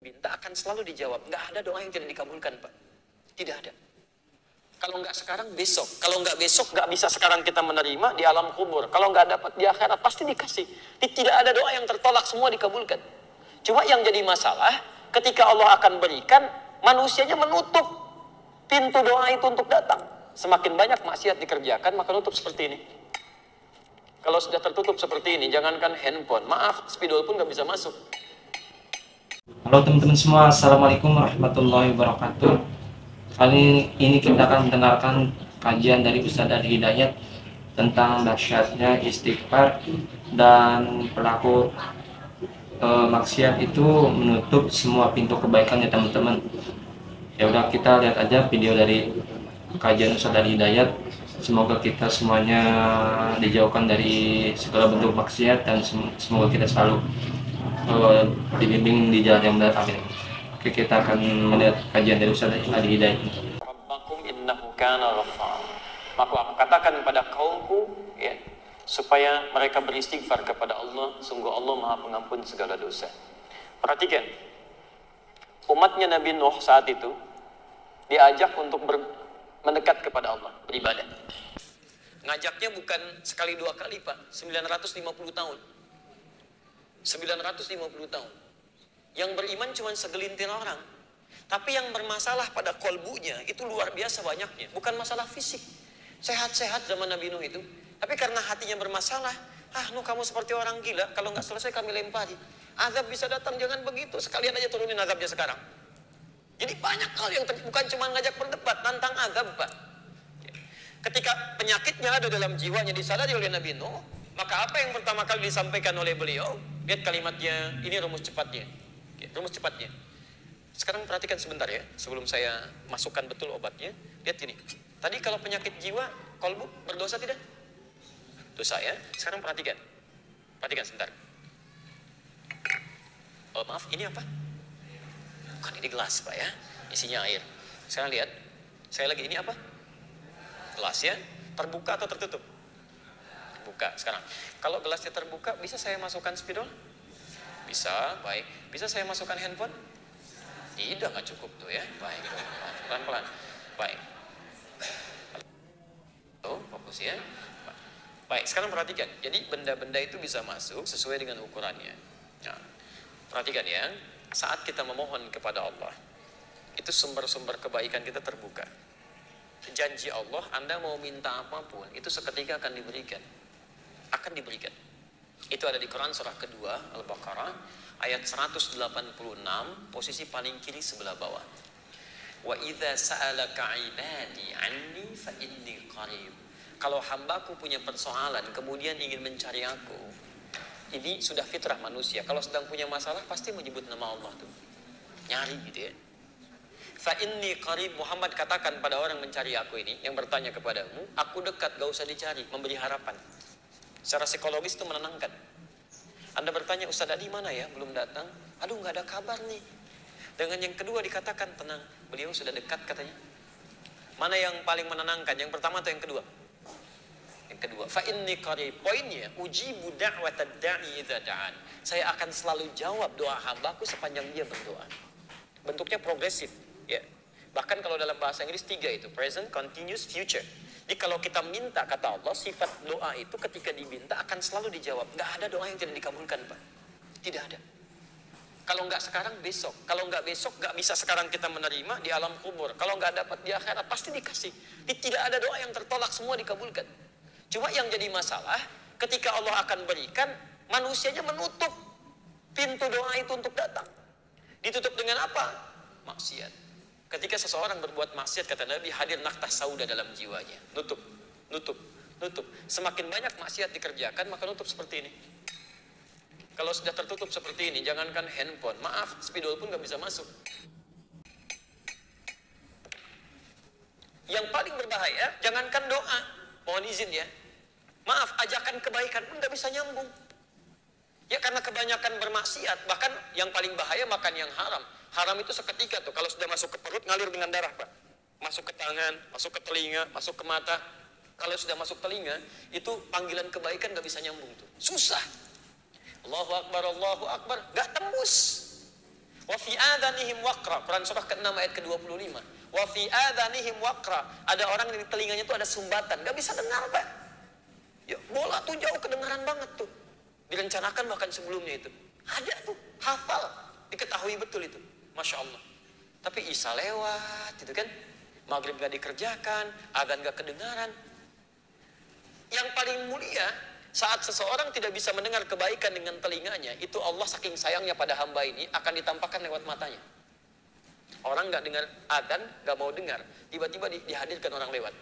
minta akan selalu dijawab. Nggak ada doa yang tidak dikabulkan, Pak. Tidak ada. Kalau nggak sekarang, besok. Kalau nggak besok, nggak bisa sekarang kita menerima di alam kubur. Kalau nggak dapat di akhirat, pasti dikasih. Tidak ada doa yang tertolak, semua dikabulkan. Cuma yang jadi masalah, ketika Allah akan berikan, manusianya menutup pintu doa itu untuk datang. Semakin banyak maksiat dikerjakan, maka nutup seperti ini. Kalau sudah tertutup seperti ini, jangankan handphone, maaf, spidol pun nggak bisa masuk. Halo teman-teman semua, Assalamualaikum warahmatullahi wabarakatuh. Kali ini kita akan mendengarkan kajian dari Ustadz Adi Hidayat tentang dahsyatnya istighfar dan pelaku maksiat itu menutup semua pintu kebaikan ya teman-teman. Ya udah, kita lihat aja video dari kajian Ustadz Adi Hidayat. Semoga kita semuanya dijauhkan dari segala bentuk maksiat dan semoga kita selalu dibimbing di jalan yang benar, amin. Oke, kita akan melihat kajian dari Ustaz Adi Hidayat. Rabbakum innahu kana ghaffar. Maka aku katakan kepada kaumku, ya, supaya mereka beristighfar kepada Allah. Sungguh Allah Maha Pengampun segala dosa. Perhatikan, umatnya Nabi Nuh saat itu diajak untuk mendekat kepada Allah, beribadah. Ngajaknya bukan sekali dua kali, Pak, 950 tahun. 950 tahun. Yang beriman cuma segelintir orang. Tapi yang bermasalah pada kolbunya itu luar biasa banyaknya. Bukan masalah fisik. Sehat-sehat zaman Nabi Nuh itu. Tapi karena hatinya bermasalah. Nuh, kamu seperti orang gila. Kalau nggak selesai kami lempari. Azab bisa datang, jangan begitu. Sekalian aja turunin azabnya sekarang. Jadi banyak hal yang bukan cuma ngajak berdebat, tantang azab, Pak. Ketika penyakitnya ada dalam jiwanya disadari oleh Nabi Nuh, maka apa yang pertama kali disampaikan oleh beliau? Lihat kalimatnya, ini rumus cepatnya. Rumus cepatnya. Sekarang perhatikan sebentar ya, sebelum saya masukkan betul obatnya. Lihat gini. Tadi kalau penyakit jiwa, kolbu berdosa tidak? Dosa ya. Sekarang perhatikan. Perhatikan sebentar. Oh maaf, ini apa? Bukan, ini gelas, Pak ya. Isinya air. Sekarang lihat. Saya lagi, ini apa? Gelas ya. Terbuka atau tertutup? Buka sekarang. Kalau gelasnya terbuka, bisa saya masukkan spidol? Bisa, baik. Bisa saya masukkan handphone? Tidak, nggak cukup tuh ya. Baik, pelan-pelan. Baik. Tuh, fokus ya. Baik, sekarang perhatikan. Jadi benda-benda itu bisa masuk sesuai dengan ukurannya. Nah, perhatikan ya. Saat kita memohon kepada Allah, itu sumber-sumber kebaikan kita terbuka. Janji Allah, Anda mau minta apapun, itu seketika akan diberikan. Akan diberikan. Itu ada di Quran surah kedua Al-Baqarah ayat 186, posisi paling kiri sebelah bawah. Wa idza sa'alaka 'ibadi 'anni fa inni qarib. Kalau hambaku punya persoalan kemudian ingin mencari aku, ini sudah fitrah manusia. Kalau sedang punya masalah pasti menyebut nama Allah tuh. Nyari gitu ya. Fa inni qarib, Muhammad katakan pada orang mencari aku ini, yang bertanya kepadamu, aku dekat, gak usah dicari, memberi harapan. Secara psikologis itu menenangkan. Anda bertanya, Ustaz Adi mana ya? Belum datang. Aduh, nggak ada kabar nih. Dengan yang kedua dikatakan tenang. Beliau sudah dekat katanya. Mana yang paling menenangkan? Yang pertama atau yang kedua? Yang kedua. Fa inni qarib. Poinnya, ujibu da'watad da'i idza da'an. Saya akan selalu jawab doa hambaku sepanjang dia berdoa. Bentuknya progresif, ya. Bahkan kalau dalam bahasa Inggris 3 itu, present, continuous, future. Jadi kalau kita minta, kata Allah, sifat doa itu ketika diminta akan selalu dijawab. Nggak ada doa yang tidak dikabulkan, Pak. Tidak ada. Kalau nggak sekarang, besok. Kalau nggak besok, nggak bisa sekarang kita menerima di alam kubur. Kalau nggak dapat di akhirat, pasti dikasih. Tidak ada doa yang tertolak, semua dikabulkan. Cuma yang jadi masalah, ketika Allah akan berikan, manusianya menutup pintu doa itu untuk datang. Ditutup dengan apa? Maksiat. Ketika seseorang berbuat maksiat, kata Nabi, hadir naktah sauda dalam jiwanya. Nutup, nutup, nutup. Semakin banyak maksiat dikerjakan, maka nutup seperti ini. Kalau sudah tertutup seperti ini, jangankan handphone, maaf, spidol pun nggak bisa masuk. Yang paling berbahaya, jangankan doa, mohon izin ya. Maaf, ajakan kebaikan pun nggak bisa nyambung. Ya karena kebanyakan bermaksiat, bahkan yang paling bahaya makan yang haram. Haram itu seketika tuh, kalau sudah masuk ke perut ngalir dengan darah, Pak. Masuk ke tangan, masuk ke telinga, masuk ke mata. Kalau sudah masuk telinga, itu panggilan kebaikan gak bisa nyambung tuh. Susah. Allahu Akbar, gak tembus. Wa fi adhanihim waqra. Quran surah ke-6 ayat ke-25. Wa fi adhanihim waqra. Ada orang yang di telinganya itu ada sumbatan, gak bisa dengar, Pak. Ya, bola tuh jauh kedengaran banget tuh. Direncanakan bahkan sebelumnya itu. Ada tuh, hafal, diketahui betul itu. Masya Allah. Tapi Isya lewat, gitu kan. Maghrib gak dikerjakan, adzan gak kedengaran. Yang paling mulia, saat seseorang tidak bisa mendengar kebaikan dengan telinganya, itu Allah saking sayangnya pada hamba ini akan ditampakkan lewat matanya. Orang gak dengar adzan, gak mau dengar, tiba-tiba dihadirkan orang lewat.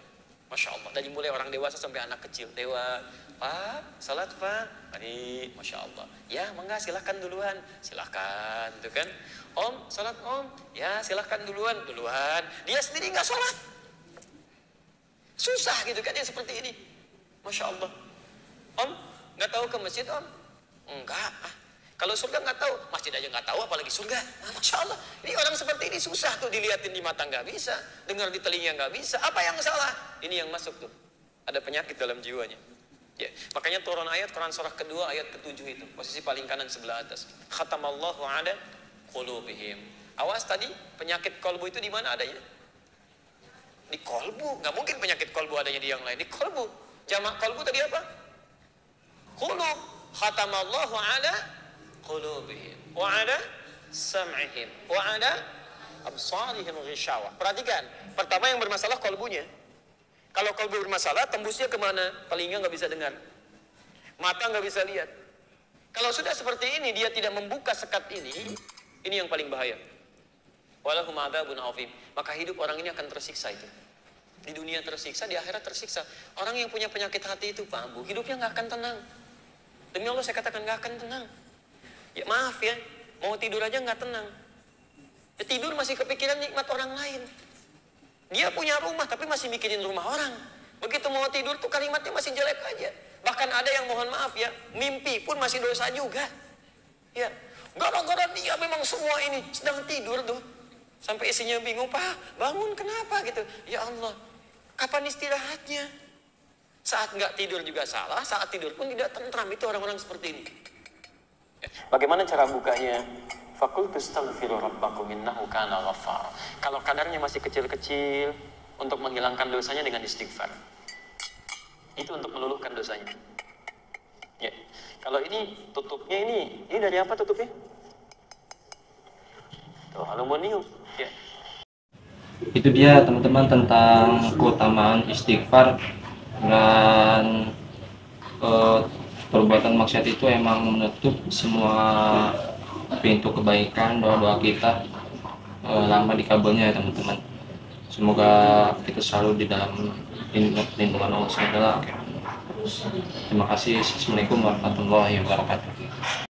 Masya Allah, dari mulai orang dewasa sampai anak kecil. Dewa, Pak, salat Pak. Mari, Masya Allah. Ya, mangga silahkan duluan. Silahkan, itu kan. Om, salat Om. Ya, silahkan duluan. Dia sendiri nggak salat. Susah gitu kan, ya seperti ini. Masya Allah. Om, nggak tahu ke masjid Om? Enggak. Kalau surga nggak tahu, masjid aja nggak tahu, apalagi surga. Masya Allah. Ini orang seperti ini susah tuh, dilihatin di mata nggak bisa, dengar di telinga nggak bisa. Apa yang salah? Ini yang masuk tuh. Ada penyakit dalam jiwanya. Ya, makanya turun ayat Quran surah kedua ayat ke-7 itu, posisi paling kanan sebelah atas. Khatamallahu ala qulubihim. Awas tadi, penyakit kolbu itu di mana adanya? Di kolbu. Nggak mungkin penyakit kolbu adanya di yang lain. Di kolbu. Jamak kolbu tadi apa? Qulub. Khatamallahu ala qulubihim wa ala sam'ihim wa ala absarihim ghishawa. Perhatikan, pertama yang bermasalah kolbunya. Kalau kolbu bermasalah, tembusnya kemana? Telinga nggak bisa dengar, mata nggak bisa lihat. Kalau sudah seperti ini, dia tidak membuka sekat ini yang paling bahaya. Walahum adzabun azim. Maka hidup orang ini akan tersiksa itu. Di dunia tersiksa, di akhirat tersiksa. Orang yang punya penyakit hati itu, Pak Ambu, hidupnya nggak akan tenang. Demi Allah saya katakan nggak akan tenang. Ya maaf ya, mau tidur aja nggak tenang. Ya, tidur masih kepikiran nikmat orang lain. Dia punya rumah tapi masih mikirin rumah orang. Begitu mau tidur tuh kalimatnya masih jelek aja. Bahkan ada yang mohon maaf ya, mimpi pun masih dosa juga. Ya, gara-gara dia memang semua ini sedang tidur tuh. Sampai isinya bingung, Pak bangun kenapa gitu. Ya Allah, kapan istirahatnya? Saat nggak tidur juga salah, saat tidur pun tidak tentram. Itu orang-orang seperti ini. Bagaimana cara bukanya? Fakultu astaghfiru rabbakum innahu kana ghaffar. Kalau kadarnya masih kecil-kecil, untuk menghilangkan dosanya dengan istighfar. Itu untuk meluluhkan dosanya. Ya. Kalau ini tutupnya ini dari apa tutupnya? Tuh, aluminium. Ya. Itu dia teman-teman tentang keutamaan istighfar dan perbuatan maksiat itu emang menutup semua pintu kebaikan. Doa-doa kita lama dikabulnya ya teman-teman. Semoga kita selalu di dalam lindungan Allah SWT. Terima kasih. Assalamualaikum warahmatullahi wabarakatuh.